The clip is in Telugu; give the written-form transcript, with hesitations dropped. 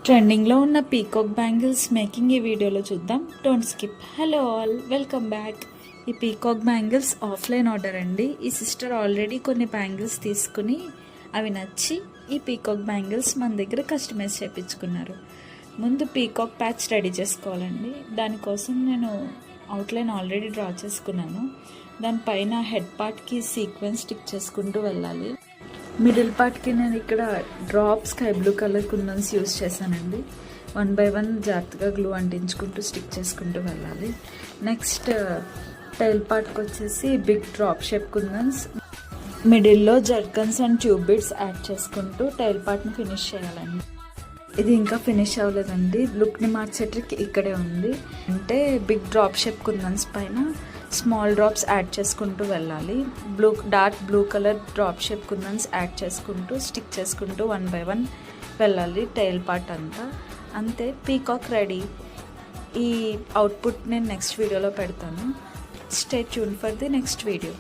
ట్రెండింగ్లో ఉన్న పీకాక్ బ్యాంగిల్స్ మేకింగ్ ఈ వీడియోలో చూద్దాం. Don't skip. Hello all, welcome back. ఈ పీకాక్ బ్యాంగిల్స్ ఆఫ్లైన్ ఆర్డర్ అండి. ఈ సిస్టర్ ఆల్రెడీ కొన్ని బ్యాంగిల్స్ తీసుకుని అవి నచ్చి ఈ పీకాక్ బ్యాంగిల్స్ మన దగ్గర కస్టమైజ్ చేయించుకున్నారు. ముందు పీకాక్ ప్యాచ్ రెడీ చేసుకోవాలండి. దానికోసం నేను అవుట్లైన్ ఆల్రెడీ డ్రా చేసుకున్నాను. దానిపైన హెడ్ పార్ట్కి సీక్వెన్స్ స్టిక్ చేసుకుంటూ వెళ్ళాలి. మిడిల్ పార్ట్కి నేను ఇక్కడ డ్రాప్ స్కై బ్లూ కలర్ కుందన్స్ యూస్ చేశానండి. 1 by 1 జాగ్రత్తగా గ్లూ అంటించుకుంటూ స్టిక్ చేసుకుంటూ వెళ్ళాలి. నెక్స్ట్ టైల్ పార్ట్కి వచ్చేసి బిగ్ డ్రాప్ షేప్ కుందన్స్, మిడిల్లో zircons and tube bits add చేసుకుంటూ టైల్ పార్ట్ని ఫినిష్ చేయాలండి. ఇది ఇంకా ఫినిష్ అవ్వలేదండి. లుక్ని మార్చే ట్రిక్ ఇక్కడే ఉంది. అంటే బిగ్ డ్రాప్ షేప్ కుందన్స్ పైన స్మాల్ డ్రాప్స్ యాడ్ చేసుకుంటూ వెళ్ళాలి. Dark blue colour drop shape kundans add చేసుకుంటూ స్టిక్ చేసుకుంటూ 1 by 1 వెళ్ళాలి టైల్ పార్ట్ అంతా. అంతే, పీకాక్ రెడీ. ఈ అవుట్పుట్ నేను నెక్స్ట్ వీడియోలో పెడతాను. Stay tuned for the next video.